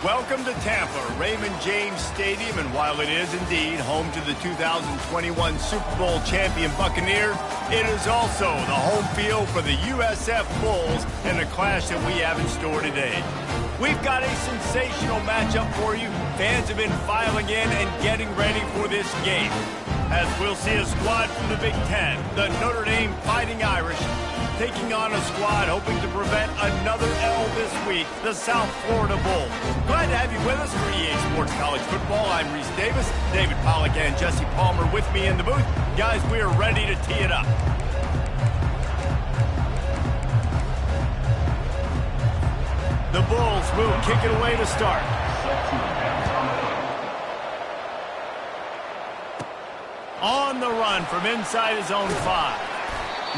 Welcome to Tampa, Raymond James Stadium, and while it is indeed home to the 2021 Super Bowl champion Buccaneers, it is also the home field for the USF Bulls and the clash that we have in store today. We've got a sensational matchup for you. Fans have been filing in and getting ready for this game. As we'll see a squad from the Big Ten, the Notre Dame Fighting Irish, taking on a squad hoping to prevent another L this week, the South Florida Bulls. Glad to have you with us for EA Sports College Football. I'm Reese Davis, David Pollack and Jesse Palmer with me in the booth. Guys, we are ready to tee it up. The Bulls will kick it away to start. On the run from inside his own 5.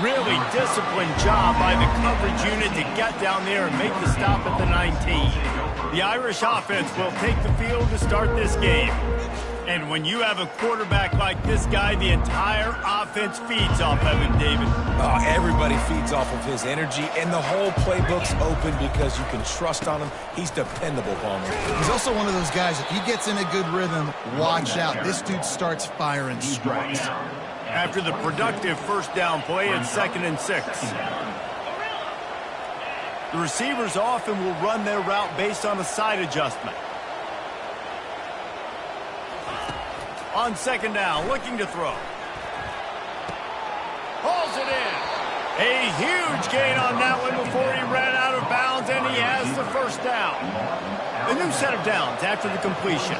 Really disciplined job by the coverage unit to get down there and make the stop at the 19. The Irish offense will take the field to start this game. And when you have a quarterback like this guy, the entire offense feeds off of him, David. Oh, everybody feeds off of his energy, and the whole playbook's open because you can trust on him. He's dependable, Palmer. He's also one of those guys, if he gets in a good rhythm, watch out. This dude starts firing strikes. After the productive first down play at 2nd and 6. The receivers often will run their route based on a side adjustment. On 2nd down, looking to throw. Hauls it in. A huge gain on that one before he ran out of bounds, and he has the first down. A new set of downs after the completion.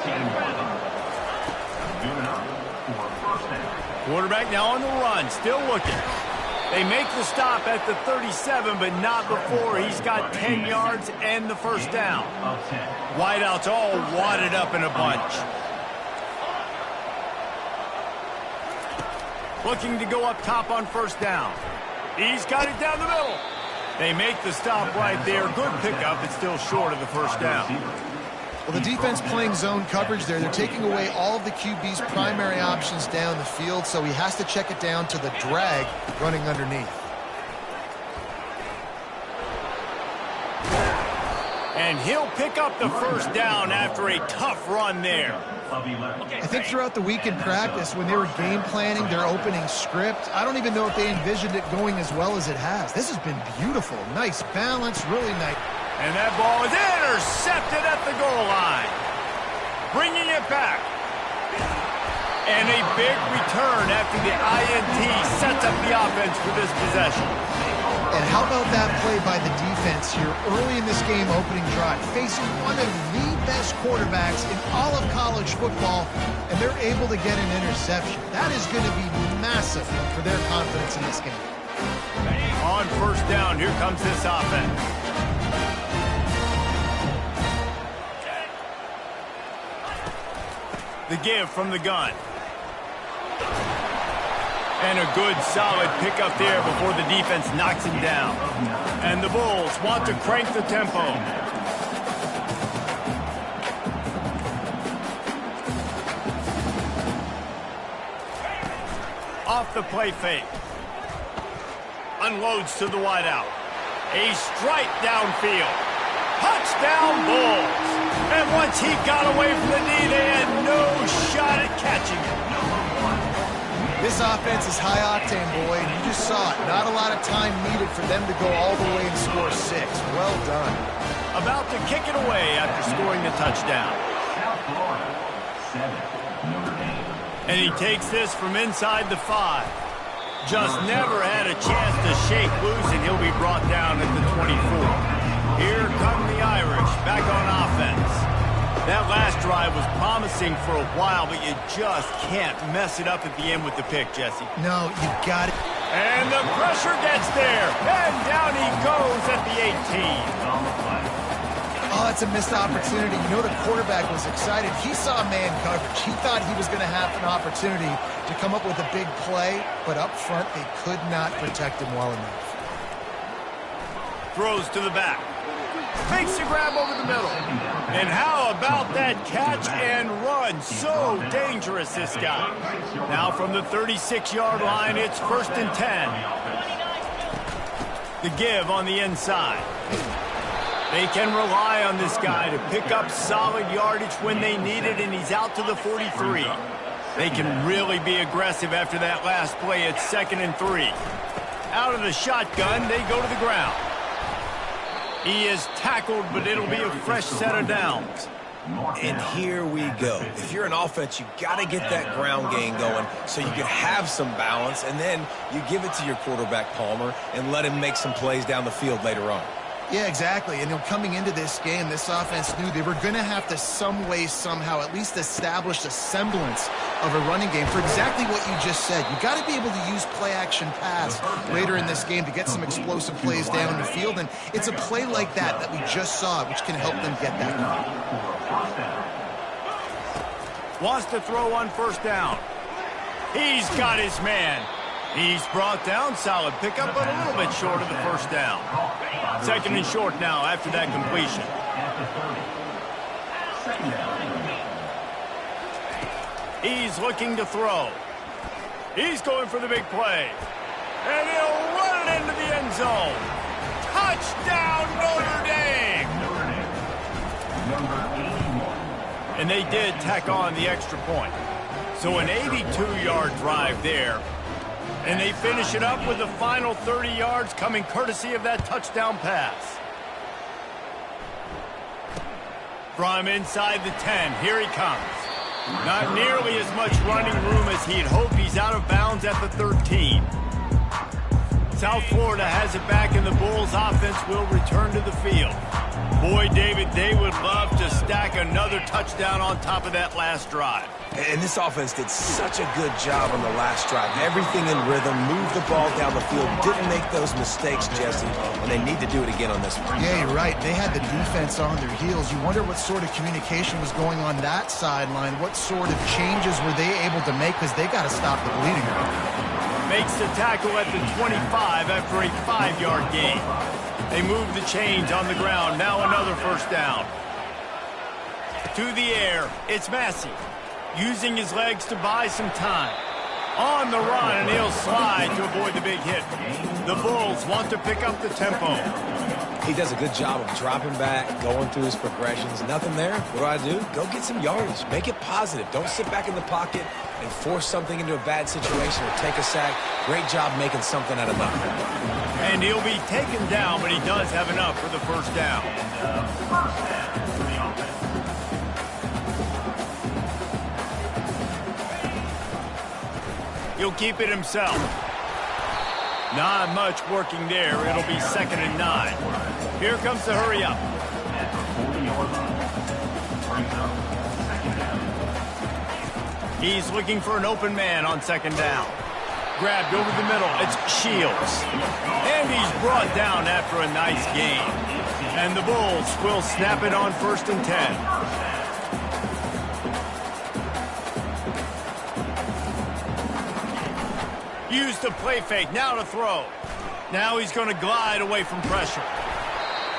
Quarterback now on the run, still looking. They make the stop at the 37, but not before he's got 10 yards and the first down. Wideouts all wadded up in a bunch. Looking to go up top on first down. He's got it down the middle. They make the stop right there. Good pickup, but still short of the first down. Well, the defense playing zone coverage there. They're taking away all of the QB's primary options down the field, so he has to check it down to the drag running underneath. And he'll pick up the first down after a tough run there. I think throughout the week in practice, when they were game planning their opening script, I don't even know if they envisioned it going as well as it has. This has been beautiful. Nice balance, really nice. And that ball is intercepted at the goal line. Bringing it back. And a big return after the INT sets up the offense for this possession. And how about that play by the defense here early in this game opening drive, facing one of the best quarterbacks in all of college football, and they're able to get an interception. That is going to be massive for their confidence in this game. On first down, here comes this offense. The give from the gun. And a good, solid pickup there before the defense knocks him down. And the Bulls want to crank the tempo. Off the play fake. Unloads to the wideout. A strike downfield. Touchdown Bulls. And once he got away from the knee, they had no shot at catching it. This offense is high octane, boy, and you just saw it. Not a lot of time needed for them to go all the way and score 6. Well done. About to kick it away after scoring the touchdown. And he takes this from inside the 5. Just never had a chance to shake loose, and he'll be brought down at the 24. Here come the Irish back on offense. That last drive was promising for a while, but you just can't mess it up at the end with the pick, Jesse. No, you got it. And the pressure gets there. And down he goes at the 18. Oh, it's a missed opportunity. You know the quarterback was excited. He saw man coverage. He thought he was going to have an opportunity to come up with a big play, but up front they could not protect him well enough. Throws to the back. Makes the grab over the middle. And how about that catch and run? So dangerous, this guy. Now from the 36-yard line, it's 1st and 10. The give on the inside. They can rely on this guy to pick up solid yardage when they need it, and he's out to the 43. They can really be aggressive after that last play. It's 2nd and 3. Out of the shotgun, they go to the ground. He is tackled, but it'll be a fresh set of downs. And here we go. If you're an offense, you got to get that ground game going so you can have some balance, and then you give it to your quarterback, Palmer, and let him make some plays down the field later on. Yeah, exactly. And coming into this game, this offense knew they were going to have to some way, somehow, at least establish a semblance of a running game for exactly what you just said. You got to be able to use play-action pass later in this game to get some explosive plays down the field. And it's a play like that we just saw, which can help them get that going. Wants to throw on 1st down. He's got his man. He's brought down. Solid pickup, but a little bit short of the 1st down. 2nd and short now after that completion. He's looking to throw. He's going for the big play. And he'll run it into the end zone. Touchdown, Notre Dame! And they did tack on the extra point. So an 82-yard drive there. And they finish it up with the final 30 yards coming courtesy of that touchdown pass. From inside the 10, here he comes. Not nearly as much running room as he'd hoped. He's out of bounds at the 13. South Florida has it back, and the Bulls offense will return to the field. Boy, David, they would love to stack another touchdown on top of that last drive. And this offense did such a good job on the last drive. Everything in rhythm, moved the ball down the field, didn't make those mistakes, Jesse, and they need to do it again on this one. Yeah, you're right. They had the defense on their heels. You wonder what sort of communication was going on that sideline. What sort of changes were they able to make, because they got to stop the bleeding. Makes the tackle at the 25 after a 5-yard gain. They move the chains on the ground. Now another 1st down. To the air, it's Massey. Using his legs to buy some time. On the run, and he'll slide to avoid the big hit. The Bulls want to pick up the tempo. He does a good job of dropping back, going through his progressions. Nothing there. What do? Go get some yardage. Make it positive. Don't sit back in the pocket and force something into a bad situation or take a sack. Great job making something out of nothing. And he'll be taken down, but he does have enough for the 1st down. He'll keep it himself. Not much working there. It'll be 2nd and 9. Here comes the hurry up. He's looking for an open man on 2nd down. Grabbed over the middle. It's Shields. And he's brought down after a nice gain. And the Bulls will snap it on 1st and 10. Use the play fake, now to throw. Now he's going to glide away from pressure.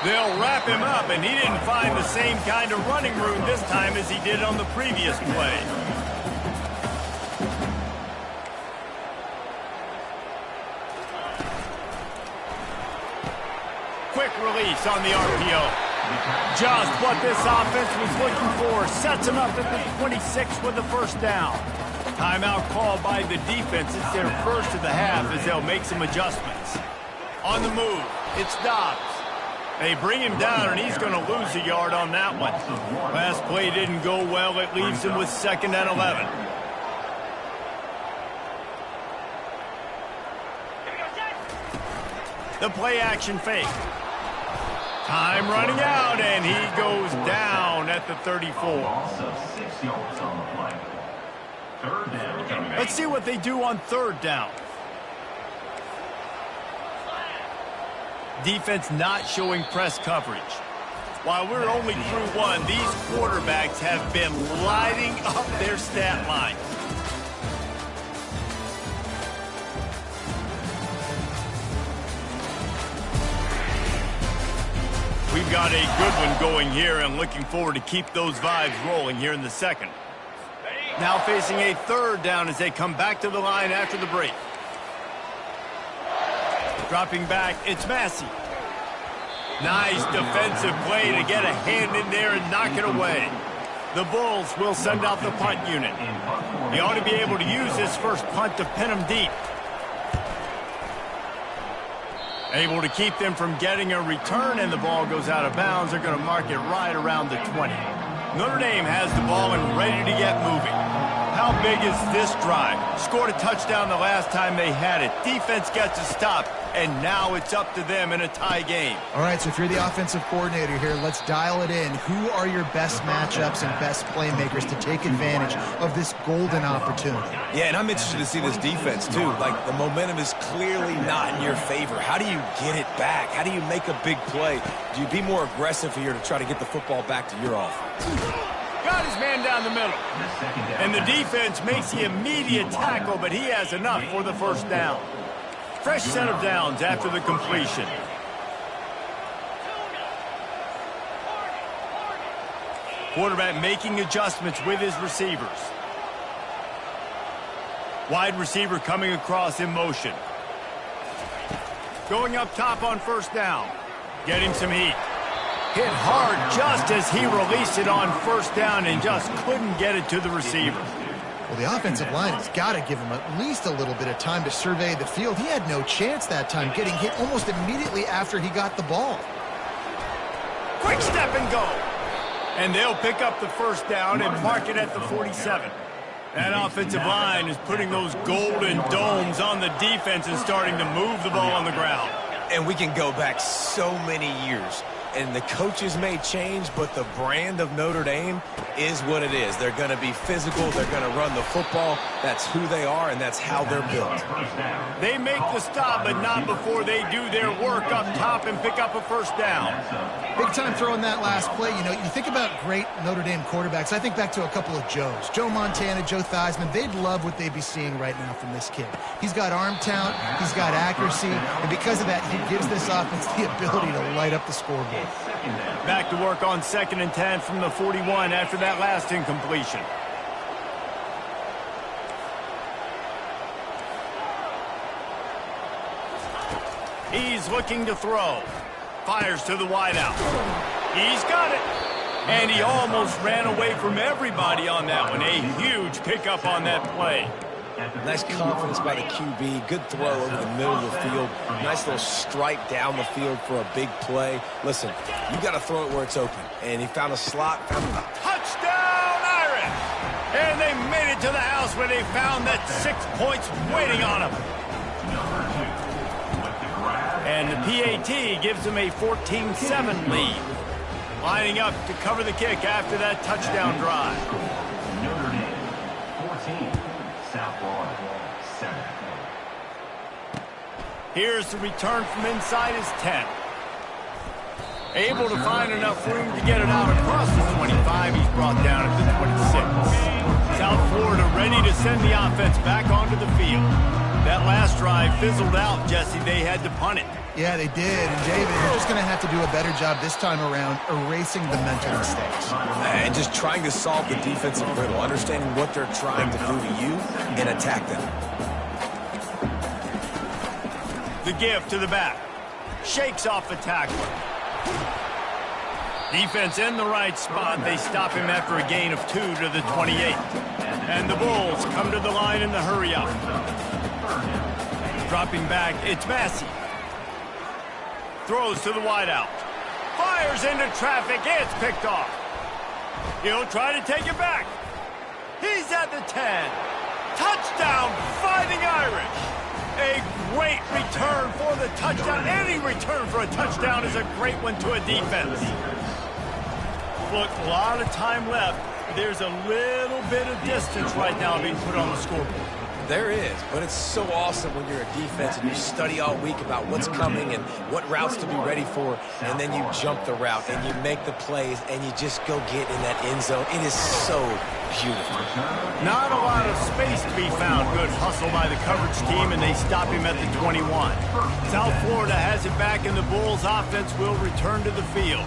They'll wrap him up, and he didn't find the same kind of running room this time as he did on the previous play. Quick release on the RPO. Just what this offense was looking for. Sets him up at the 26 with the 1st down. Timeout called by the defense. It's their first of the half as they'll make some adjustments. On the move, it's Dobbs. They bring him down, and he's going to lose a yard on that one. Last play didn't go well. It leaves him with 2nd and 11. The play action fake. Time running out, and he goes down at the 34. Let's see what they do on 3rd down. Defense not showing press coverage. While we're only through one, these quarterbacks have been lighting up their stat line. We've got a good one going here, and looking forward to keep those vibes rolling here in the 2nd. Now facing a 3rd down as they come back to the line after the break. Dropping back, it's Massey. Nice defensive play to get a hand in there and knock it away. The Bulls will send out the punt unit. He ought to be able to use this first punt to pin them deep. Able to keep them from getting a return, and the ball goes out of bounds. They're going to mark it right around the 20. Notre Dame has the ball and ready to get moving. How big is this drive? Scored a touchdown the last time they had it. Defense gets a stop, and now it's up to them in a tie game. All right, so if you're the offensive coordinator here, let's dial it in. Who are your best matchups and best playmakers to take advantage of this golden opportunity? Yeah, and I'm interested to see this defense, too. Like, the momentum is clearly not in your favor. How do you get it back? How do you make a big play? Do you be more aggressive here to try to get the football back to your offense? Got his man down the middle. And the defense makes the immediate tackle, but he has enough for the first down. Fresh set of downs after the completion. Quarterback making adjustments with his receivers. Wide receiver coming across in motion. Going up top on first down. Getting some heat. Hit hard just as he released it on first down and just couldn't get it to the receiver. Well, the offensive line has got to give him at least a little bit of time to survey the field. He had no chance that time, getting hit almost immediately after he got the ball. Quick step and go. And they'll pick up the first down and mark it at the 47. That offensive line is putting those golden domes on the defense and starting to move the ball on the ground. And we can go back so many years. And the coaches may change, but the brand of Notre Dame is what it is. They're going to be physical. They're going to run the football. That's who they are, and that's how they're built. They make the stop, but not before they do their work up top and pick up a first down. Big time throw in that last play. You know, you think about great Notre Dame quarterbacks. I think back to a couple of Joes. Joe Montana, Joe Theismann. They'd love what they'd be seeing right now from this kid. He's got arm talent. He's got accuracy. And because of that, he gives this offense the ability to light up the scoreboard. Back to work on 2nd and 10 from the 41 after that last incompletion. He's looking to throw. Fires to the wideout. He's got it. And he almost ran away from everybody on that one. A huge pickup on that play. Nice confidence by the QB. Good throw over the middle of the field. Nice little stripe down the field for a big play. Listen, you got to throw it where it's open. And he found a slot. Touchdown, Irish! And they made it to the house where they found that 6 points waiting on them. And the PAT gives them a 14-7 lead. Lining up to cover the kick after that touchdown drive. Notre Dame, 14. South Florida, 7. Here's the return from inside his 10. Able to find enough room to get it out across the 25. He's brought down at the 26. South Florida ready to send the offense back onto the field. That last drive fizzled out, Jesse. They had to punt it. Yeah, they did. And, David, you're just going to have to do a better job this time around erasing the mental mistakes. And just trying to solve the defensive riddle, understanding what they're trying to do to you and attack them. The give to the back. Shakes off the tackler. Defense in the right spot. They stop him after a gain of 2 to the 28. And the Bulls come to the line in the hurry-up. Dropping back, it's Massey. Throws to the wideout. Fires into traffic. It's picked off. He'll try to take it back. He's at the 10. Touchdown, Fighting Irish. A great return for the touchdown. Any return for a touchdown is a great one to a defense. Look, a lot of time left. There's a little bit of distance right now being put on the scoreboard. There is, but it's so awesome when you're a defense and you study all week about what's coming and what routes to be ready for, and then you jump the route and you make the plays and you just go get in that end zone. It is so beautiful. Not a lot of space to be found. Good hustle by the coverage team, and they stop him at the 21. South Florida has it back, and the Bulls offense will return to the field.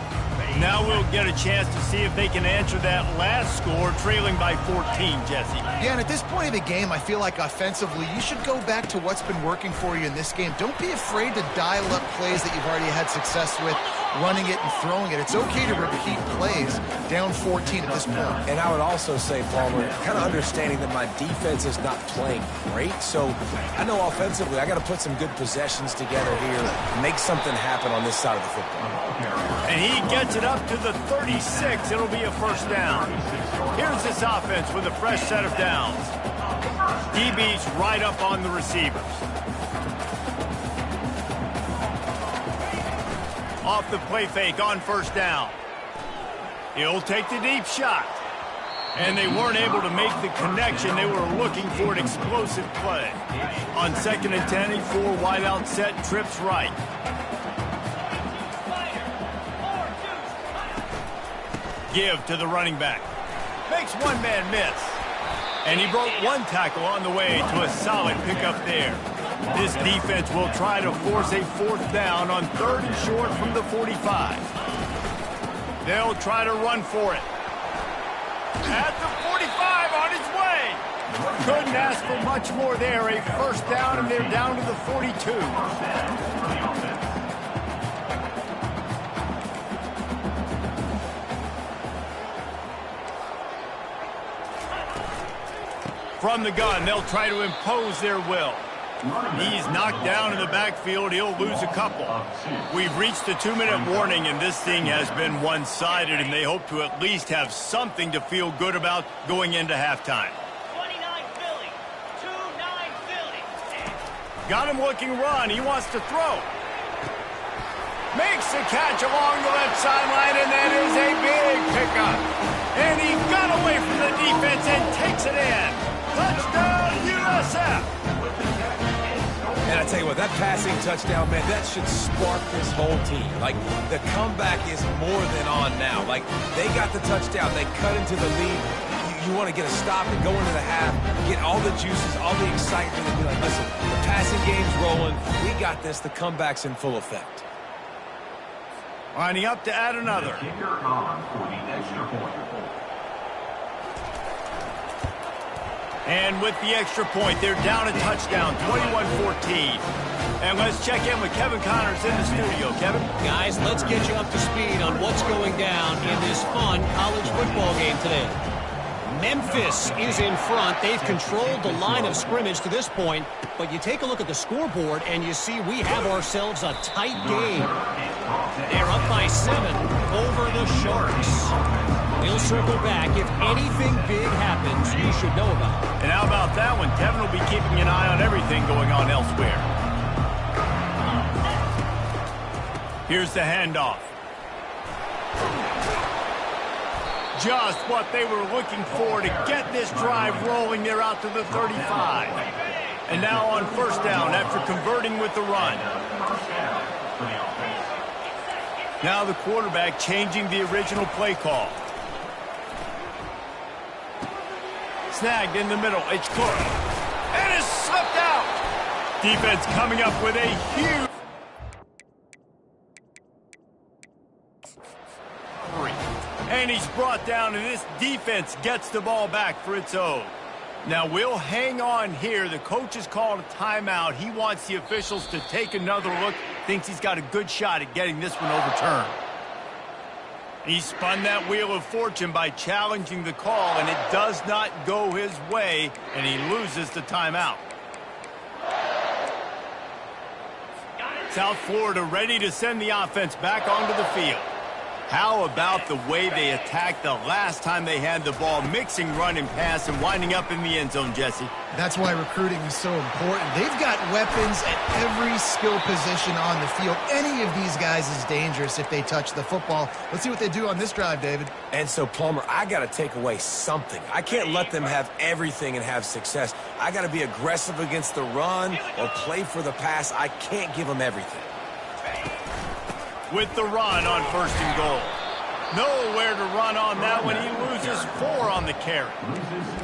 Now we'll get a chance to see if they can answer that last score, trailing by 14, Jesse. Yeah, and at this point of the game, I feel like offensively, you should go back to what's been working for you in this game. Don't be afraid to dial up plays that you've already had success with. running it and throwing it. It's okay to repeat plays down 14 at this point. And I would also say, Palmer, kind of understanding that my defense is not playing great. So I know offensively I got to put some good possessions together here, make something happen on this side of the football. And he gets it up to the 36. It'll be a first down. Here's this offense with a fresh set of downs. DB's right up on the receivers. Off the play fake on first down. He'll take the deep shot. And they weren't able to make the connection. They were looking for an explosive play. On 2nd and 10, a 4 wide out set, trips right. Give to the running back. Makes one man miss. And he broke one tackle on the way to a solid pickup there. This defense will try to force a 4th down on 3rd and short from the 45. They'll try to run for it. At the 45 on his way. Couldn't ask for much more there. A first down, and they're down to the 42. From the gun, they'll try to impose their will. He's knocked down in the backfield. He'll lose a couple. We've reached the 2-minute warning, and this thing has been one-sided, and they hope to at least have something to feel good about going into halftime. 29 Philly, 2-9 Philly. Got him looking run. He wants to throw. Makes the catch along the left sideline, and that is a big pickup. And he got away from the defense and takes it in. Touchdown, USF. And I tell you what, that passing touchdown, man, that should spark this whole team. Like, the comeback is more than on now. Like, they got the touchdown. They cut into the lead. You want to get a stop and go into the half, get all the juices, all the excitement, and be like, listen, the passing game's rolling. We got this. The comeback's in full effect. Lining up to add another. Kicker on for the extra point. And with the extra point, they're down a touchdown, 21-14. And let's check in with Kevin Connors in the studio. Kevin? Guys, let's get you up to speed on what's going down in this fun college football game today. Memphis is in front. They've controlled the line of scrimmage to this point. But you take a look at the scoreboard, and you see we have ourselves a tight game. They're up by 7 over the Sharks. He'll circle back. If anything big happens, you should know about it. And how about that one? Kevin will be keeping an eye on everything going on elsewhere. Here's the handoff. Just what they were looking for to get this drive rolling. They're out to the 35. And now on first down after converting with the run. Now the quarterback changing the original play call. Snagged in the middle. It's Cook. And it's slipped out. Defense coming up with a huge... And he's brought down, and this defense gets the ball back for its own. Now, we'll hang on here. The coach has called a timeout. He wants the officials to take another look. Thinks he's got a good shot at getting this one overturned. He spun that wheel of fortune by challenging the call, and it does not go his way, and he loses the timeout. South Florida ready to send the offense back onto the field. How about the way they attacked the last time they had the ball, mixing run and pass and winding up in the end zone, Jesse? That's why recruiting is so important. They've got weapons at every skill position on the field. Any of these guys is dangerous if they touch the football. Let's see what they do on this drive, David. And so, Palmer, I got to take away something. I can't let them have everything and have success. I got to be aggressive against the run or play for the pass. I can't give them everything. With the run on first and goal. Nowhere to run on that one. He loses 4 on the carry.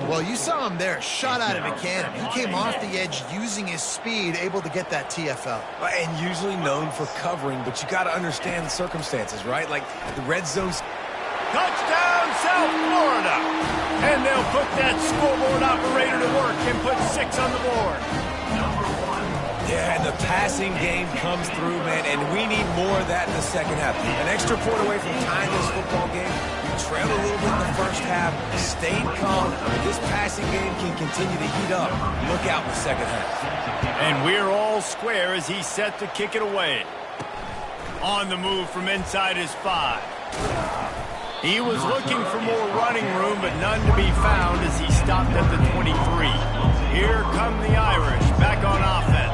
Well, you saw him there, shot out of a cannon. He came off the edge using his speed, able to get that TFL. And usually known for covering, but you got to understand the circumstances, right? Like the red zone's... Touchdown, South Florida! And they'll put that scoreboard operator to work and put 6 on the board. Yeah, Yeah, and the passing game comes through, man, and we need more of that in the second half. An extra point away from tying this football game. You trailed a little bit in the first half, stayed calm, but this passing game can continue to heat up. Look out in the second half. And we're all square as he's set to kick it away. On the move from inside his 5. He was looking for more running room, but none to be found as he stopped at the 23. Here come the Irish, back on offense.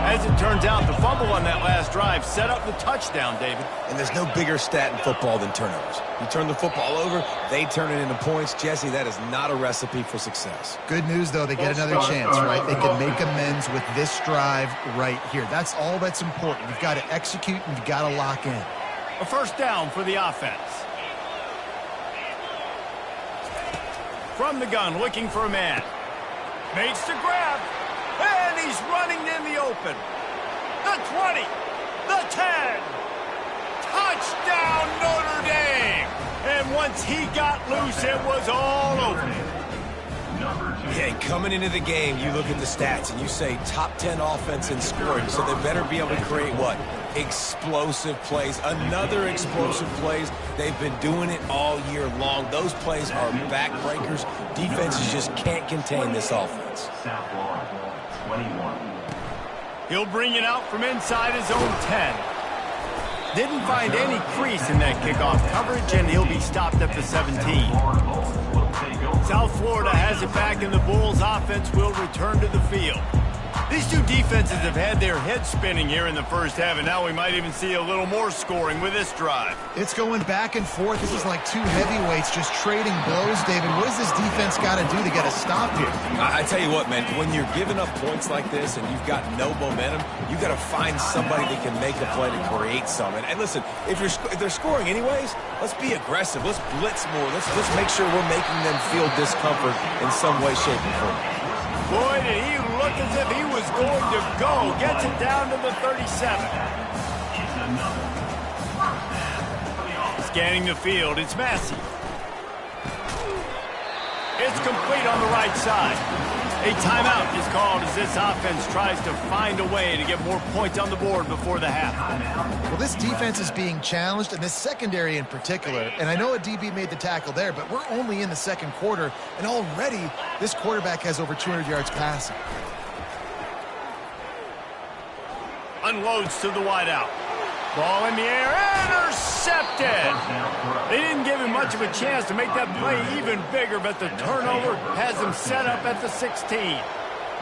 As it turns out, the fumble on that last drive set up the touchdown, David. And there's no bigger stat in football than turnovers. You turn the football over, they turn it into points. Jesse, that is not a recipe for success. Good news, though, they get another chance, right? They can make amends with this drive right here. That's all that's important. You've got to execute and you've got to lock in. A first down for the offense. From the gun, looking for a man. Makes the grab. And he's running in the open. The 20. The 10. Touchdown, Notre Dame. And once he got loose, it was all over. Yeah, coming into the game, you look at the stats and you say top 10 offense in scoring, so they better be able to create what? Explosive plays. Another explosive plays. They've been doing it all year long. Those plays are backbreakers. Defenses just can't contain this offense. South Florida, 21. He'll bring it out from inside his own 10. Didn't find any crease in that kickoff coverage, and he'll be stopped at the 17. South Florida has it back, and the Bulls offense will return to the field. These two defenses have had their heads spinning here in the first half, and now we might even see a little more scoring with this drive. It's going back and forth. This is like two heavyweights just trading blows, David. What does this defense got to do to get a stop here? I tell you what, man, when you're giving up points like this and you've got no momentum, you've got to find somebody that can make a play to create something. And listen, if they're scoring anyways, let's be aggressive. Let's blitz more. Let's make sure we're making them feel discomfort in some way, shape, or form. Boy, did he look as if he was going to go. Gets it down to the 37. Scanning the field, it's Massey. It's complete on the right side. A timeout is called as this offense tries to find a way to get more points on the board before the half. Well, this defense is being challenged, and this secondary in particular. And I know a DB made the tackle there, but we're only in the second quarter, and already this quarterback has over 200 yards passing. Unloads to the wideout. Ball in the air, intercepted! They didn't give him much of a chance to make that play even bigger, but the turnover has them set up at the 16.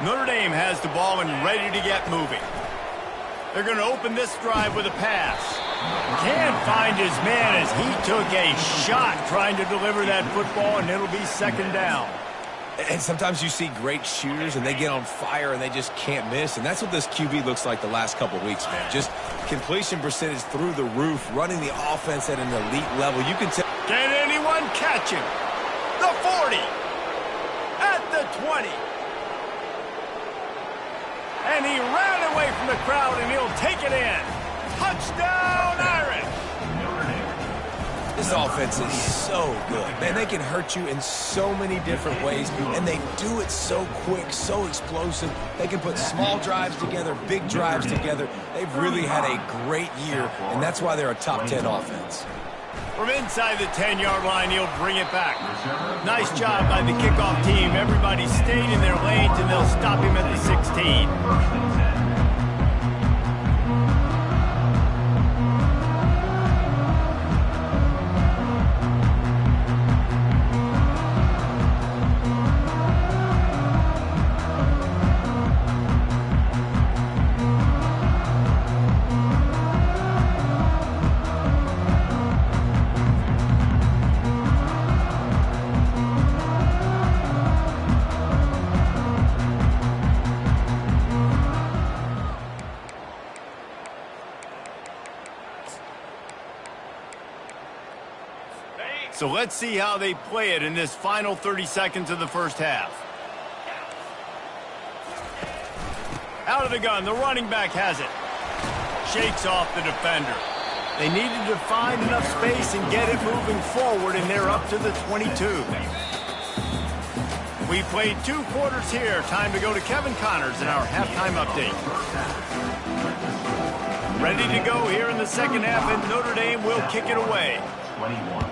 Notre Dame has the ball and ready to get moving. They're going to open this drive with a pass. Can't find his man as he took a shot trying to deliver that football, and it'll be second down. And sometimes you see great shooters, and they get on fire, and they just can't miss. And that's what this QB looks like the last couple of weeks, man. Just completion percentage through the roof, running the offense at an elite level. You can tell. Can anyone catch him? The 40. At the 20. And he ran away from the crowd, and he'll take it in. Touchdown, Irish! This offense is so good. Man, they can hurt you in so many different ways, and they do it so quick, so explosive. They can put small drives together, big drives together. They've really had a great year, and that's why they're a top 10 offense. From inside the 10-yard line, he'll bring it back. Nice job by the kickoff team. Everybody stayed in their lanes, and they'll stop him at the 16. So let's see how they play it in this final 30 seconds of the first half. Out of the gun, the running back has it. Shakes off the defender. They needed to find enough space and get it moving forward, and they're up to the 22. We played 2 quarters here. Time to go to Kevin Connors in our halftime update. Ready to go here in the second half, and Notre Dame will kick it away. 21.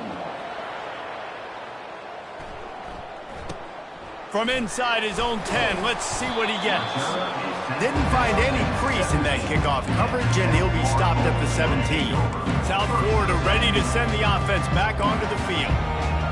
From inside his own 10, let's see what he gets. Didn't find any crease in that kickoff coverage, and he'll be stopped at the 17. South Florida ready to send the offense back onto the field.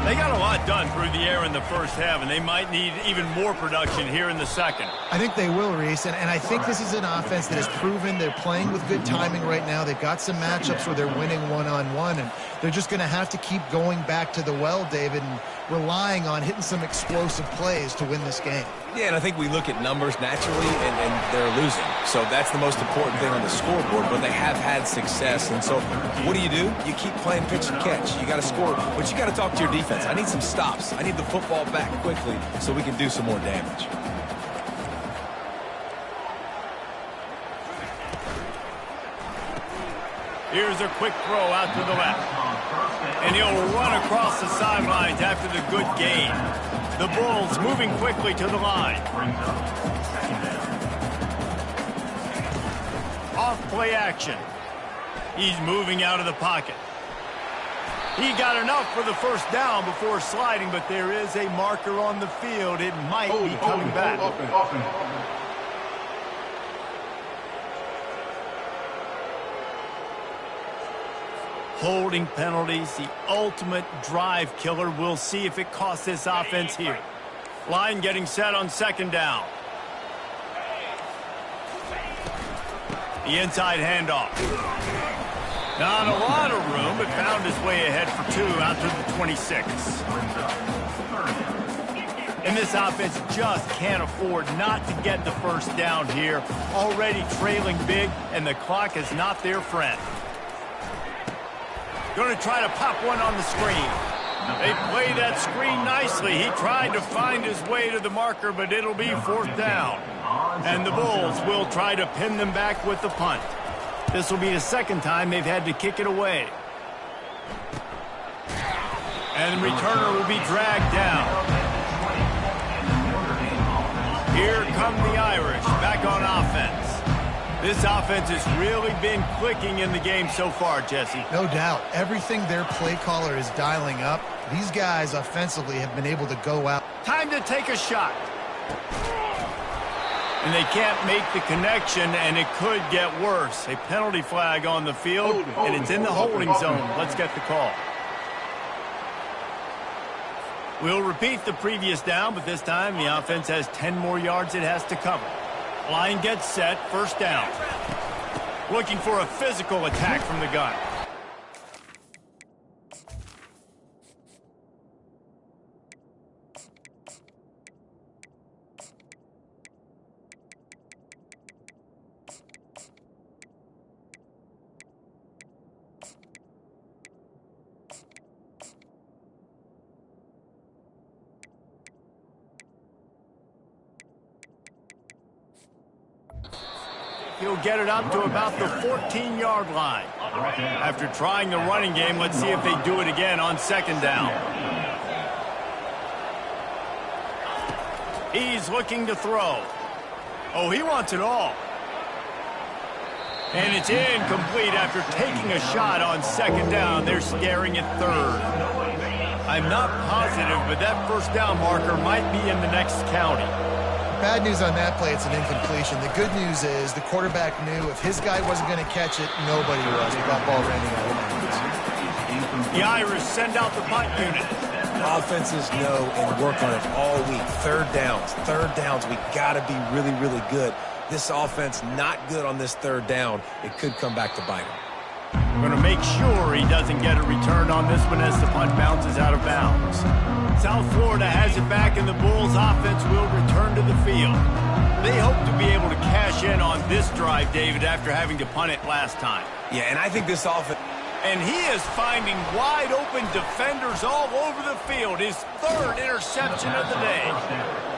They got a lot done through the air in the first half, and they might need even more production here in the second. I think they will, Reese, and I think this is an offense that has proven they're playing with good timing right now. They've got some matchups where they're winning one-on-one, and they're just going to have to keep going back to the well, David, and relying on hitting some explosive plays to win this game. Yeah, and I think we look at numbers naturally, and they're losing. So that's the most important thing on the scoreboard, but they have had success. And so what do? You keep playing pitch and catch. You got to score, but you got to talk to your defense. I need some stops. I need the football back quickly so we can do some more damage. Here's a quick throw out to the left. And he'll run across the sidelines after the good gain. The Bulls moving quickly to the line. Off play action. He's moving out of the pocket. He got enough for the first down before sliding, but there is a marker on the field. It might be coming back. Holding penalties, the ultimate drive killer. We'll see if it costs this offense here. Line getting set on second down. The inside handoff. Not a lot of room, but found his way ahead for 2 out to the 26. And this offense just can't afford not to get the first down here. Already trailing big, and the clock is not their friend. Going to try to pop one on the screen. They played that screen nicely. He tried to find his way to the marker, but it'll be 4th down. And the Bulls will try to pin them back with the punt. This will be the second time they've had to kick it away. And the returner will be dragged down. Here come the Irish back on offense. This offense has really been clicking in the game so far, Jesse. No doubt. Everything their play caller is dialing up, these guys offensively have been able to go out. Time to take a shot. And they can't make the connection, and it could get worse. A penalty flag on the field, and it's in the holding zone. Let's get the call. We'll repeat the previous down, but this time the offense has 10 more yards it has to cover. Line gets set, first down. Looking for a physical attack from the gun. He'll get it up to about the 14-yard line. After trying the running game, let's see if they do it again on second down. He's looking to throw. Oh, he wants it all. And it's incomplete after taking a shot on second down. They're staring at third. I'm not positive, but that first down marker might be in the next county. Bad news on that play, it's an incompletion. The good news is the quarterback knew if his guy wasn't going to catch it, nobody was. With that ball landing out of bounds. The Irish send out the punt unit. Offenses know and work on it all week. Third downs, we got to be really, really good. This offense not good on this third down. It could come back to bite him. We're going to make sure he doesn't get a return on this one as the punt bounces out of bounds. South Florida has it back, and the Bulls offense will return to the field. They hope to be able to cash in on this drive, David, after having to punt it last time. Yeah, and I think this offense... And he is finding wide-open defenders all over the field. His third interception of the day.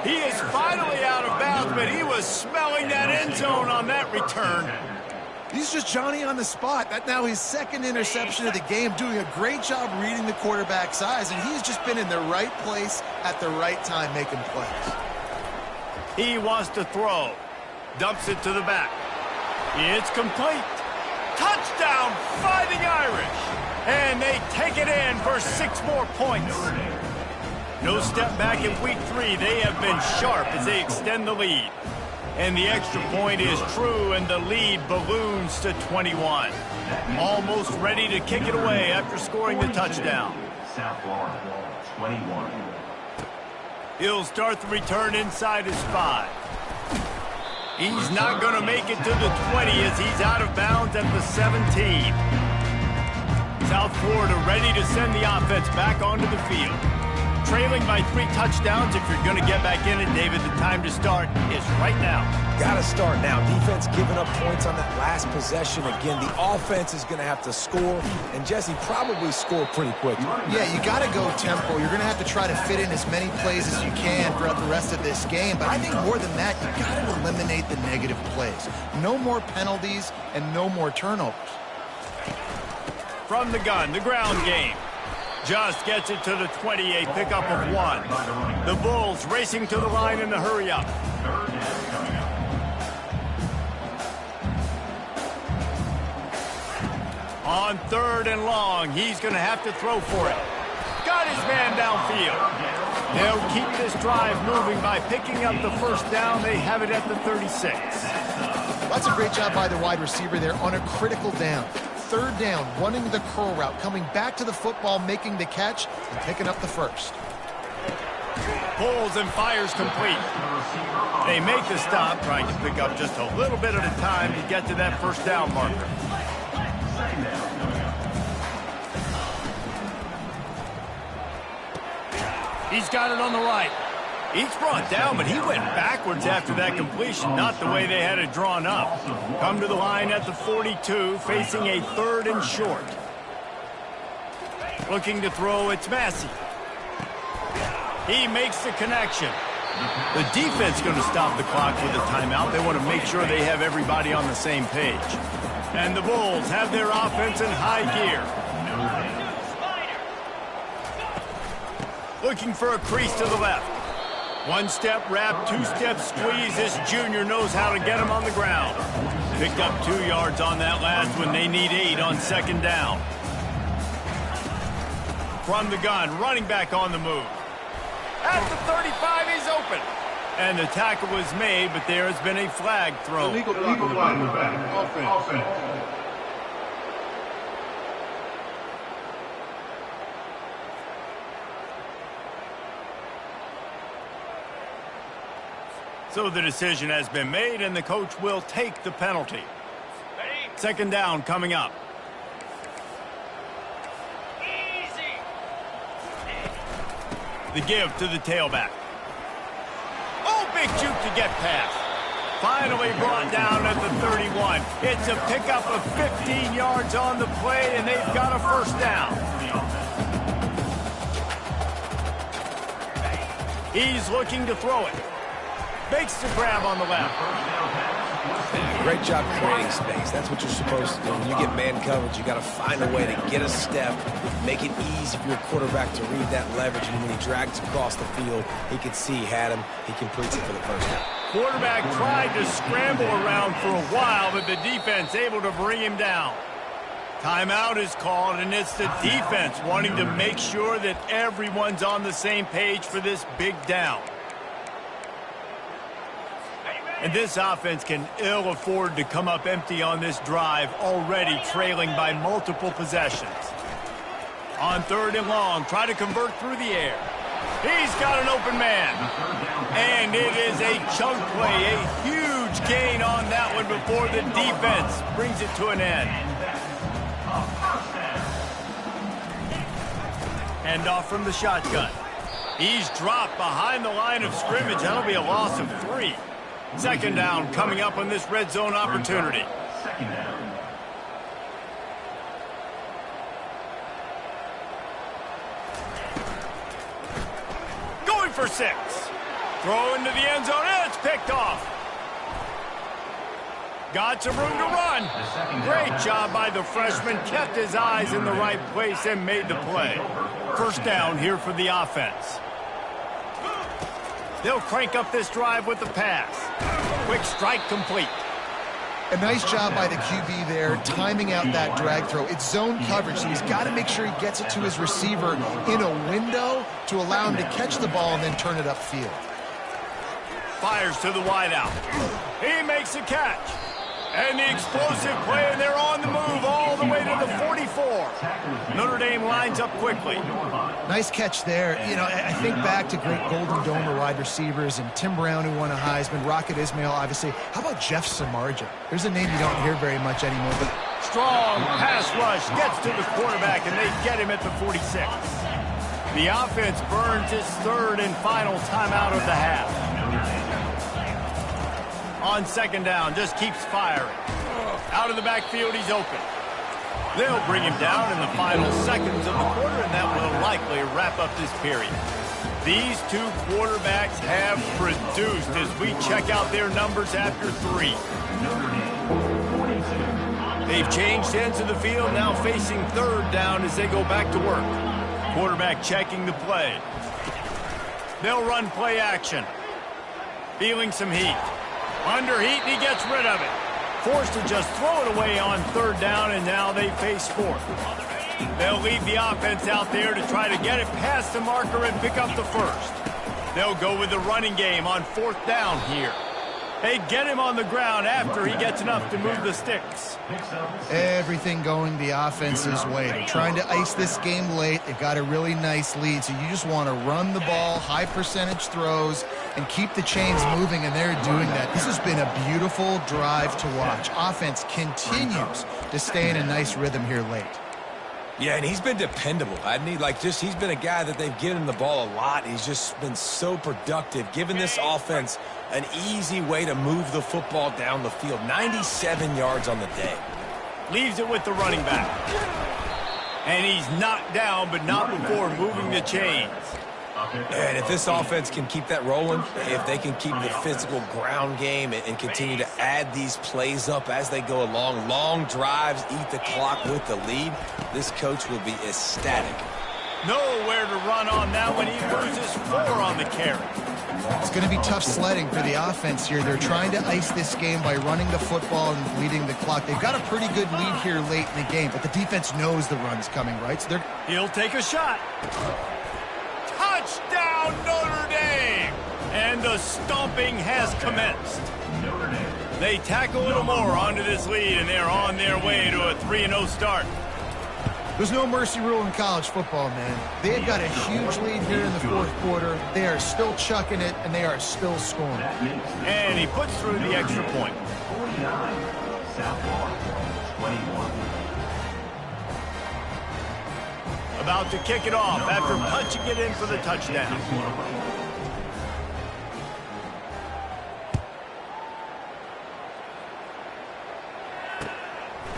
He is finally out of bounds, but he was smelling that end zone on that return. He's just Johnny on the spot. That's now his second interception of the game, doing a great job reading the quarterback's eyes, and he's just been in the right place at the right time making plays. He wants to throw. Dumps it to the back. It's complete. Touchdown, Fighting Irish. And they take it in for 6 more points. No step back in week 3. They have been sharp as they extend the lead. And the extra point is true, and the lead balloons to 21. Almost ready to kick it away after scoring the touchdown. South Florida, 21. He'll start the return inside his 5. He's not going to make it to the 20 as he's out of bounds at the 17. South Florida ready to send the offense back onto the field. Trailing by 3 touchdowns. If you're going to get back in it, David, the time to start is right now. Got to start now. Defense giving up points on that last possession. Again, the offense is going to have to score, and Jesse probably score pretty quickly. Yeah, you got to go tempo. You're going to have to try to fit in as many plays as you can throughout the rest of this game. But I think more than that, you got to eliminate the negative plays. No more penalties and no more turnovers. From the gun, the ground game. Just gets it to the 20, a pickup of 1. The Bulls racing to the line in the hurry-up. On 3rd and long, he's going to have to throw for it. Got his man downfield. They'll keep this drive moving by picking up the first down. They have it at the 36. That's a great job by the wide receiver there on a critical down. 3rd down, running the curl route, coming back to the football, making the catch, and picking up the first. Pulls and fires complete. They make the stop, trying to pick up just a little bit at a time to get to that first down marker. He's got it on the right. He's brought down, but he went backwards after that completion, not the way they had it drawn up. Come to the line at the 42, facing a 3rd and short. Looking to throw, it's Massey. He makes the connection. The defense going to stop the clock with a timeout. They want to make sure they have everybody on the same page. And the Bulls have their offense in high gear. Looking for a crease to the left. 1-step wrap, 2-step squeeze. This junior knows how to get him on the ground. Picked up 2 yards on that last one. They need 8 on 2nd down. From the gun, running back on the move. At the 35, he's open. And the tackle was made, but there has been a flag thrown. Illegal flag back. Offense. So the decision has been made, and the coach will take the penalty. 2nd down coming up. Easy. The give to the tailback. Oh, big juke to get past. Finally brought down at the 31. It's a pickup of 15 yards on the play, and they've got a first down. He's looking to throw it. Makes the grab on the left. Yeah, great job creating space. That's what you're supposed to do. When you get man coverage, you got to find a way to get a step, make it easy for your quarterback to read that leverage, and when he drags across the field, he can see he had him. He completes it for the first down. Quarterback tried to scramble around for a while, but the defense able to bring him down. Timeout is called, and it's the defense wanting to make sure that everyone's on the same page for this big down. And this offense can ill afford to come up empty on this drive, already trailing by multiple possessions. On 3rd and long, try to convert through the air. He's got an open man. And it is a chunk play, a huge gain on that one before the defense brings it to an end. Hand off from the shotgun. He's dropped behind the line of scrimmage. That'll be a loss of 3. 2nd down coming up on this red zone opportunity. 2nd down. Going for 6. Throw into the end zone, and it's picked off. Got some room to run. Great job by the freshman. Kept his eyes in the right place and made the play. First down here for the offense. They'll crank up this drive with the pass. Quick strike complete. A nice job by the QB there, timing out that drag throw. It's zone coverage, so he's got to make sure he gets it to his receiver in a window to allow him to catch the ball and then turn it upfield. Fires to the wideout. He makes a catch. And the explosive play, and they're on the move all the way to the 44. Notre Dame lines up quickly. Nice catch there. You know, I think back to great Golden Dome wide receivers and Tim Brown, who won a Heisman, Rocket Ismail, obviously. How about Jeff Samardzija? There's a name you don't hear very much anymore. But strong pass rush gets to the quarterback, and they get him at the 46. The offense burns its third and final timeout of the half. On second down, just keeps firing. Out of the backfield, he's open. They'll bring him down in the final seconds of the quarter, and that will likely wrap up this period. These two quarterbacks have produced as we check out their numbers after 3. They've changed ends of the field, now facing third down as they go back to work. Quarterback checking the play. They'll run play action. Feeling some heat. Under heat, and he gets rid of it. Forced to just throw it away on third down, and now they face fourth. They'll leave the offense out there to try to get it past the marker and pick up the first. They'll go with the running game on fourth down here. They get him on the ground after he gets enough to move the sticks. everything going the offense's way. They're trying to ice this game late. They've got a really nice lead, so you just want to run the ball, high percentage throws, and keep the chains moving, and they're doing that. This has been a beautiful drive to watch. Offense continues to stay in a nice rhythm here late. Yeah, and he's been dependable, hadn't he? He's been a guy that they've given him the ball a lot. He's just been so productive, giving this offense an easy way to move the football down the field. 97 yards on the day. Leaves it with the running back. And he's knocked down, but not before moving the chains. And if this offense can keep that rolling, if they can keep the physical ground game and continue to add these plays up as they go along, long drives, eat the clock with the lead, this coach will be ecstatic. Nowhere to run on that one. He loses 4 on the carry. It's going to be tough sledding for the offense here. They're trying to ice this game by running the football and leading the clock. They've got a pretty good lead here late in the game, but the defense knows the run's coming, right? So he'll take a shot. Touchdown, Notre Dame! And the stomping has commenced. They tack a little more onto this lead, and they're on their way to a 3-0 start. There's no mercy rule in college football, man. They've got a huge lead here in the fourth quarter. They are still chucking it, and they are still scoring. And he puts through the extra point. 49, South Florida, 21. About to kick it off after punching it in for the touchdown.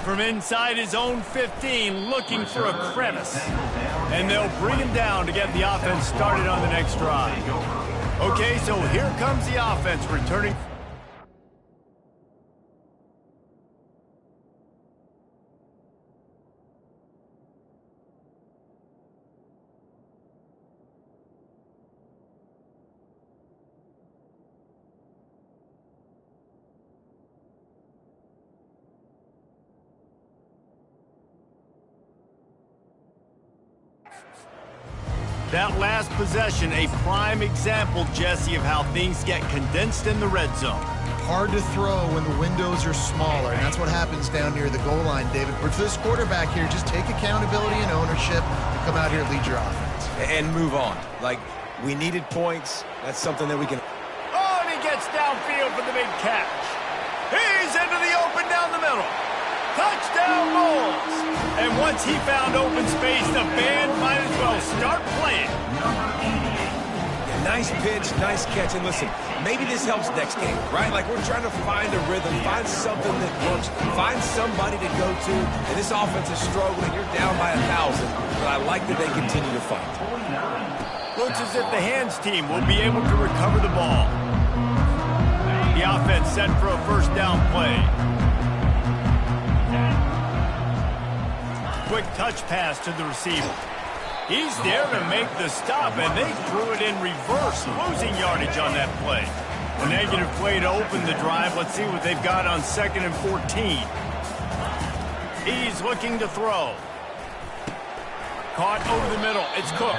From inside his own 15, looking for a crevice. And they'll bring him down to get the offense started on the next drive. Okay, so here comes the offense returning. That last possession, a prime example, Jesse, of how things get condensed in the red zone. Hard to throw when the windows are smaller, and that's what happens down near the goal line, David. But for this quarterback here, just take accountability and ownership and come out here and lead your offense. And move on. We needed points. That's something that we can... Oh, and he gets downfield for the big catch. He's into the open down the middle. Touchdown Bulls! And once he found open space, the band might as well start playing. Yeah, nice pitch, nice catch. And listen, maybe this helps next game, right? We're trying to find a rhythm, find something that works, find somebody to go to. And this offense is struggling. You're down by 1,000. But I like that they continue to fight. Looks as if the hands team will be able to recover the ball. The the offense set for a first down play. Quick touch pass to the receiver. He's there to make the stop, and they threw it in reverse, losing yardage on that play. A negative play to open the drive. Let's see what they've got on 2nd and 14. He's looking to throw. Caught over the middle. It's Cook.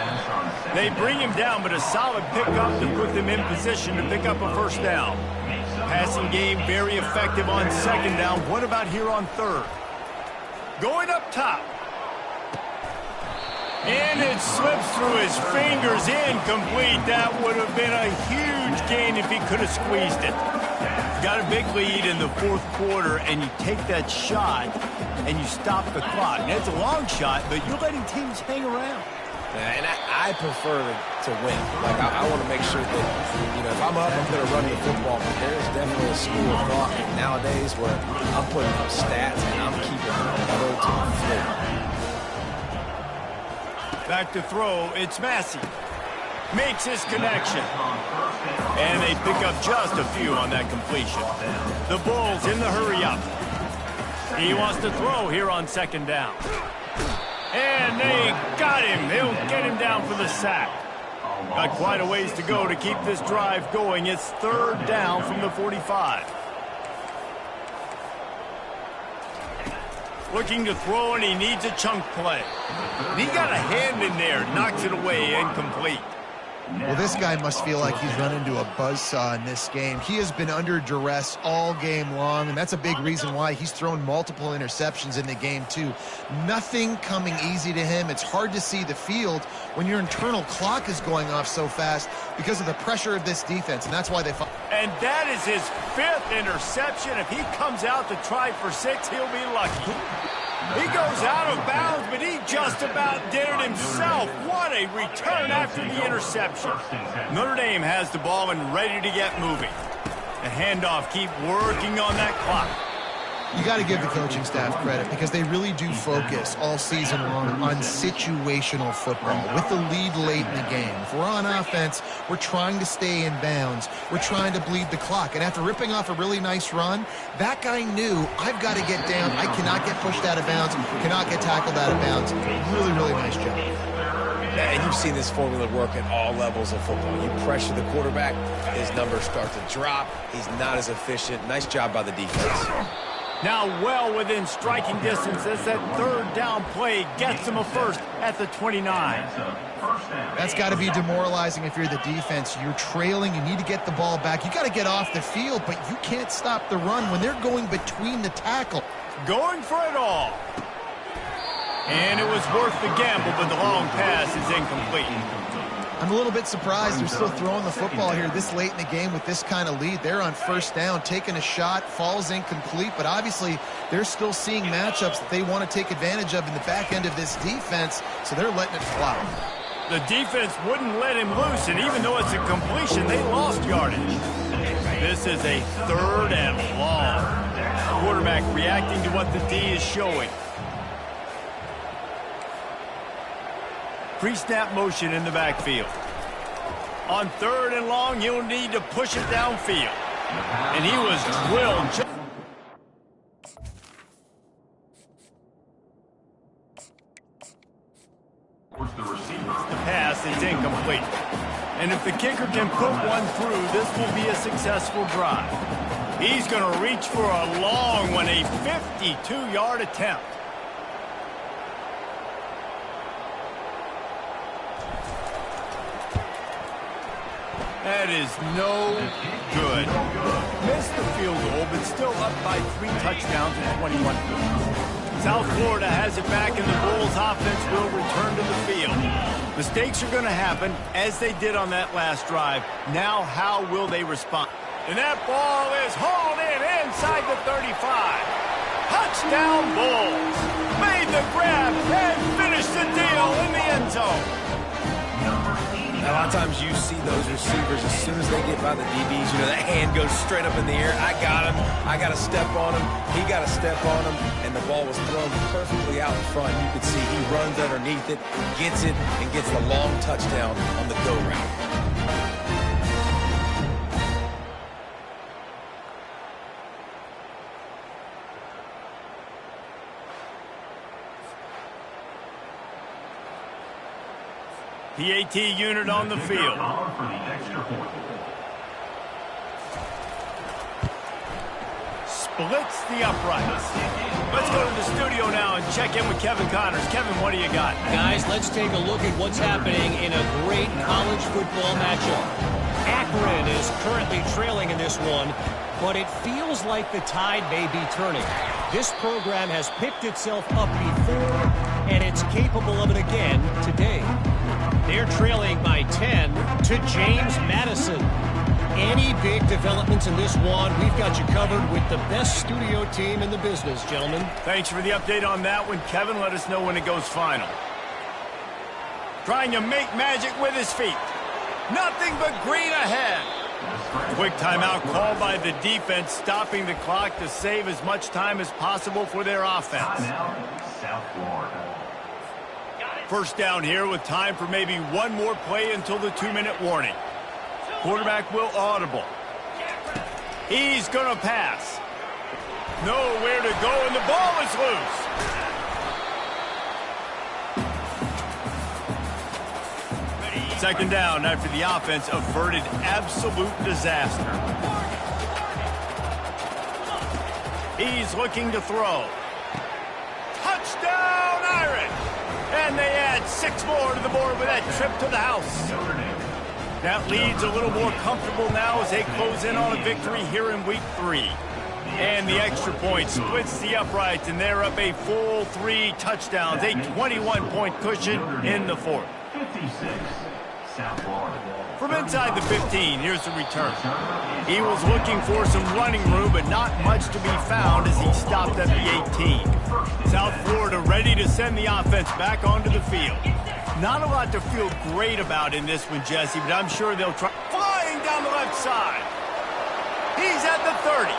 They bring him down, but a solid pickup to put them in position to pick up a first down. Passing game very effective on 2nd down. What about here on 3rd? Going up top. And it slips through his fingers, incomplete. That would have been a huge gain if he could have squeezed it. Got a big lead in the 4th quarter, and you take that shot, and you stop the clock. And it's a long shot, but you're letting teams hang around. And I prefer to win. Like, I want to make sure that, if I'm up, I'm going to run the football. But there's definitely a school of thought nowadays where I'm putting up stats, and I'm keeping the pedal to the floor. Back to throw, it's Massey. Makes his connection. And they pick up just a few on that completion. The Bulls in the hurry-up. He wants to throw here on 2nd down. And they got him. They'll get him down for the sack. Got quite a ways to go to keep this drive going. It's 3rd down from the 45. Looking to throw, and he needs a chunk play. And he got a hand in there, knocks it away, incomplete. Well, this guy must feel like he's run into a buzzsaw in this game. He has been under duress all game long, and that's a big reason why he's thrown multiple interceptions in the game, too. Nothing coming easy to him. It's hard to see the field when your internal clock is going off so fast because of the pressure of this defense, and that's why they... And that is his 5th interception. If he comes out to try for 6, he'll be lucky. He goes out of bounds, but he just about did it himself. What a return after the interception. Notre Dame has the ball and ready to get moving. The handoff, keep working on that clock. You got to give the coaching staff credit because they really do focus all season long on situational football with the lead late in the game. If we're on offense, we're trying to stay in bounds. We're trying to bleed the clock. And after ripping off a really nice run, that guy knew, I've got to get down. I cannot get pushed out of bounds, cannot get tackled out of bounds. Really, really nice job. And you've seen this formula work at all levels of football. You pressure the quarterback, his numbers start to drop. He's not as efficient. Nice job by the defense. Now well within striking distance as that 3rd down play gets him a first at the 29. That's got to be demoralizing if you're the defense. You're trailing. You need to get the ball back. You got to get off the field, but you can't stop the run when they're going between the tackle. Going for it all. And it was worth the gamble, but the long pass is incomplete. I'm a little bit surprised they're still throwing the football here this late in the game with this kind of lead. They're on 1st down, taking a shot, falls incomplete, but obviously they're still seeing matchups that they want to take advantage of in the back end of this defense, so they're letting it fly. The defense wouldn't let him loose, and even though it's a completion, they lost yardage. This is a 3rd and long. Quarterback reacting to what the D is showing. Pre-snap motion in the backfield. On 3rd and long, he'll need to push it downfield. And he was drilled. The pass is incomplete. And if the kicker can put one through, this will be a successful drive. He's going to reach for a long one, a 52-yard attempt. That is no good. Missed the field goal, but still up by 3 touchdowns and 21 points. South Florida has it back, and the Bulls offense will return to the field. Mistakes are going to happen, as they did on that last drive. Now, how will they respond? And that ball is hauled in inside the 35. Touchdown, Bulls. Made the grab and finished the deal in the end zone. A lot of times you see those receivers, as soon as they get by the DBs, that hand goes straight up in the air. I got him. I got to step on him. He got to step on him. And the ball was thrown perfectly out in front. You could see he runs underneath it, gets it, and gets the long touchdown on the go route. PAT unit on the field. For the extra point. Splits the uprights. Let's go to the studio now and check in with Kevin Connors. Kevin, what do you got? Guys, let's take a look at what's happening in a great college football matchup. Akron is currently trailing in this one, but it feels like the tide may be turning. This program has picked itself up before, and it's capable of it again today. They're trailing by 10 to James Madison. Any big developments in this one, we've got you covered with the best studio team in the business, gentlemen. Thanks for the update on that one, Kevin. Let us know when it goes final. Trying to make magic with his feet. Nothing but green ahead. Quick timeout called by the defense, stopping the clock to save as much time as possible for their offense. Timeout, South Florida. First down here with time for maybe one more play until the 2-minute warning. Quarterback will audible. He's going to pass. Nowhere to go, and the ball is loose. Second down after the offense averted absolute disaster. He's looking to throw. Touchdown, Iron! And they add 6 more to the board with that trip to the house. That lead's a little more comfortable now as they close in on a victory here in week 3. And the extra point splits the uprights, and they're up a full 3 touchdowns, a 21-point cushion in the fourth. 56, South Florida. From inside the 15, here's the return. He was looking for some running room, but not much to be found as he stopped at the 18. South Florida ready to send the offense back onto the field. Not a lot to feel great about in this one, Jesse, but I'm sure they'll try. Flying down the left side. He's at the 30.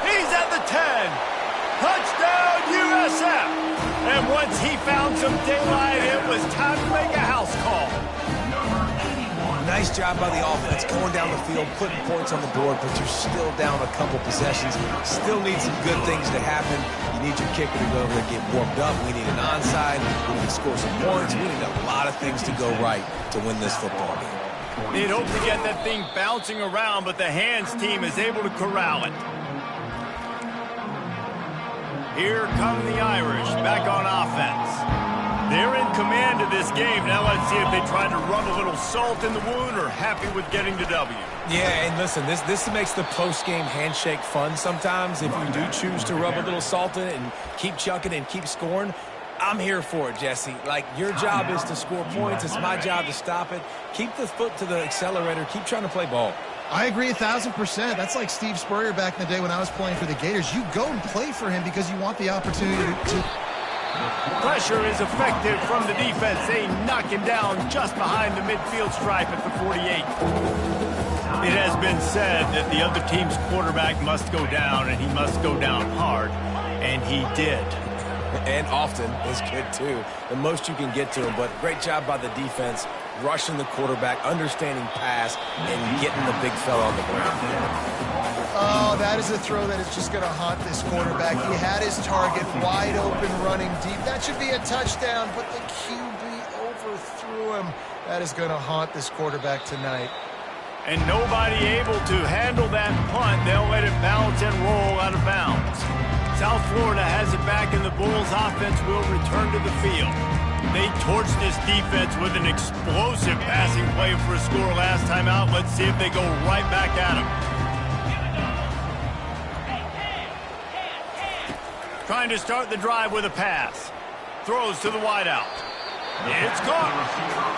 He's at the 10. Touchdown, USF. And once he found some daylight, it was time to make a house call. Nice job by the offense going down the field, putting points on the board, but you're still down a couple possessions. Still need some good things to happen. You need your kicker to go over and get warmed up. We need an onside. We need to score some points. We need a lot of things to go right to win this football game. They'd hope to get that thing bouncing around, but the Hands team is able to corral it. Here come the Irish back on offense. They're in command of this game. Now let's see if they try to rub a little salt in the wound or happy with getting the W. Yeah, and listen, this makes the post-game handshake fun sometimes. If you do choose to rub a little salt in it and keep chucking and keep scoring, I'm here for it, Jesse. Like, your job is to score points. It's my job to stop it. Keep the foot to the accelerator. Keep trying to play ball. I agree 1,000%. That's like Steve Spurrier back in the day when I was playing for the Gators. You go and play for him because you want the opportunity to... Pressure is effective from the defense. They knock him down just behind the midfield stripe at the 48. It has been said that the other team's quarterback must go down, and he must go down hard, and he did. And often is good, too. The most you can get to him, but great job by the defense, rushing the quarterback, understanding pass, and getting the big fella on the ground. Oh, that is a throw that is just going to haunt this quarterback. He had his target wide open running deep. That should be a touchdown, but the QB overthrew him. That is going to haunt this quarterback tonight. And nobody able to handle that punt. They'll let it bounce and roll out of bounds. South Florida has it back, and the Bulls offense will return to the field. They torched this defense with an explosive passing play for a score last time out. Let's see if they go right back at him. Trying to start the drive with a pass. Throws to the wideout. It's caught.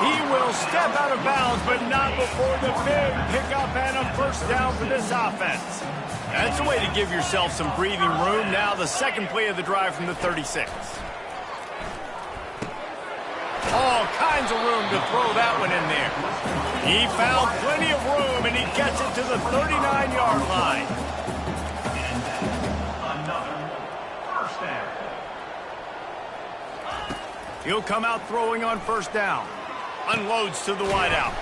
He will step out of bounds, but not before the big pickup and a first down for this offense. That's a way to give yourself some breathing room. Now the second play of the drive from the 36. All kinds of room to throw that one in there. He found plenty of room, and he gets it to the 39-yard line. He'll come out throwing on first down. Unloads to the wideout.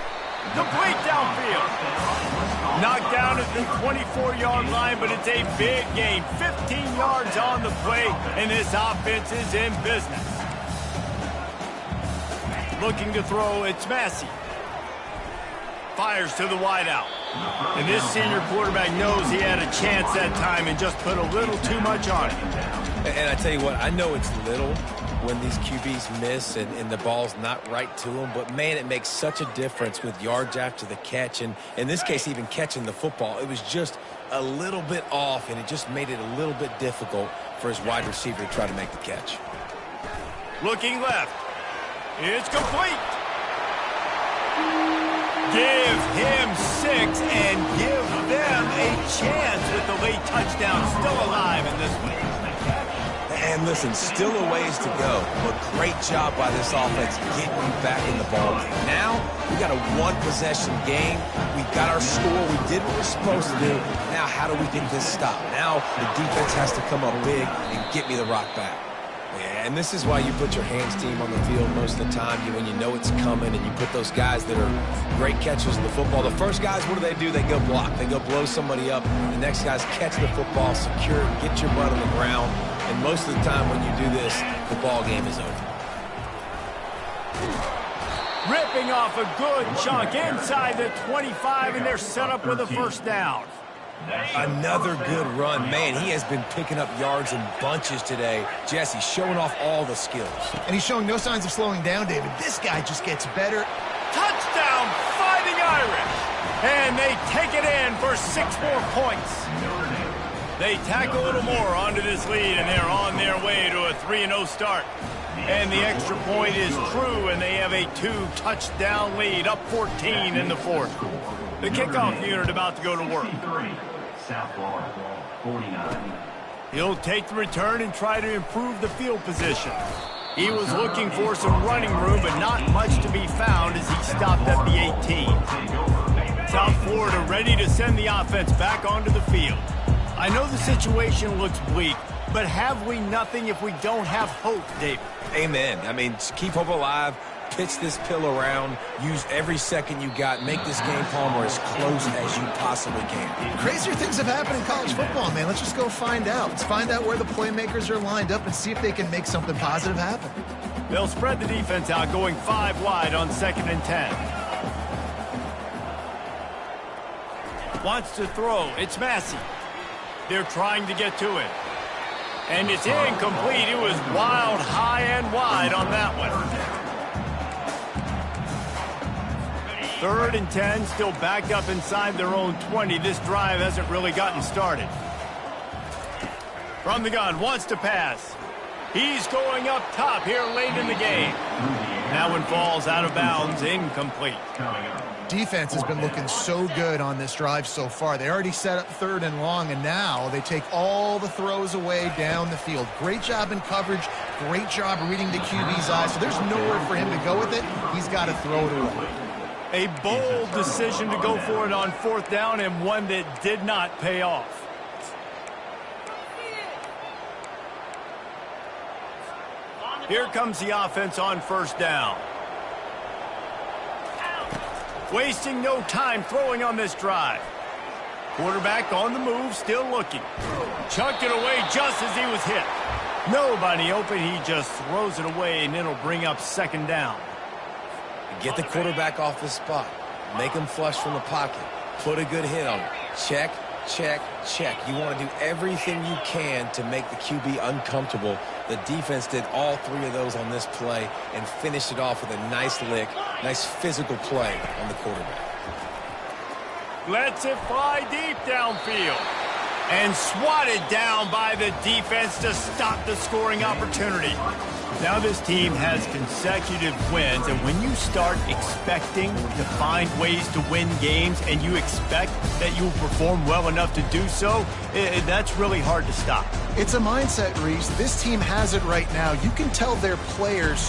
Complete downfield. Knocked down at the 24-yard line, but it's a big gain. 15 yards on the play, and this offense is in business. Looking to throw, it's Massey. Fires to the wideout. And this senior quarterback knows he had a chance that time and just put a little too much on it. And I tell you what, I know it's little when these QBs miss and the ball's not right to them, but man, it makes such a difference with yards after the catch, and in this case, even catching the football. It was just a little bit off, and it just made it a little bit difficult for his wide receiver to try to make the catch. Looking left. It's complete. Give him 6 and give them a chance with the late touchdown still alive in this one. And listen, still a ways to go, but great job by this offense getting you back in the ball game. Now, we got a one-possession game. We got our score. We did what we're supposed to do. Now, how do we get this stopped? Now, the defense has to come up big and get me the rock back. Yeah, and this is why you put your hands team on the field most of the time when you know it's coming, and you put those guys that are great catchers of the football. The first guys, what do? They go block. They go blow somebody up. The next guys catch the football, secure it, get your butt on the ground. And most of the time when you do this, the ball game is over. Ripping off a good chunk inside the 25, and they're set up with a first down. Another good run. Man, he has been picking up yards in bunches today. Jesse showing off all the skills. And he's showing no signs of slowing down, David. This guy just gets better. Touchdown, Fighting Irish. And they take it in for 6 more points. They tack a little more onto this lead, and they're on their way to a 3-0 start. And the extra point is true, and they have a 2-touchdown lead, up 14 in the fourth. The kickoff unit about to go to work. South Florida, 49. He'll take the return and try to improve the field position. He was looking for some running room, but not much to be found as he stopped at the 18. South Florida ready to send the offense back onto the field. I know the situation looks bleak, but have we nothing if we don't have hope, David? Amen. I mean, keep hope alive. Pitch this pill around, use every second you got, make this game, Palmer, as close as you possibly can. Crazier things have happened in college football, man. Let's just go find out. Let's find out where the playmakers are lined up and see if they can make something positive happen. They'll spread the defense out, going 5 wide on 2nd and 10. Wants to throw. It's Massey. They're trying to get to it. And it's incomplete. It was wild, high and wide on that one. 3rd and 10, still backed up inside their own 20. This drive hasn't really gotten started. From the gun, wants to pass. He's going up top here late in the game. That one falls out of bounds, incomplete. Defense has been looking so good on this drive so far. They already set up 3rd and long, and now they take all the throws away down the field. Great job in coverage. Great job reading the QB's eyes. So there's nowhere for him to go with it. He's got to throw it away. A bold decision to go for it on 4th down, and one that did not pay off. Here comes the offense on 1st down. Wasting no time throwing on this drive. Quarterback on the move, still looking. Chucked it away just as he was hit. Nobody open, he just throws it away, and it'll bring up 2nd down. Get the quarterback off his spot. Make him flush from the pocket. Put a good hit on him. Check, check, check. You want to do everything you can to make the QB uncomfortable. The defense did all 3 of those on this play and finished it off with a nice lick, nice physical play on the quarterback. Lets it fly deep downfield. And swatted down by the defense to stop the scoring opportunity. Now this team has consecutive wins, and when you start expecting to find ways to win games and you expect that you will perform well enough to do so, that's really hard to stop. It's a mindset, Reese. This team has it right now. You can tell their players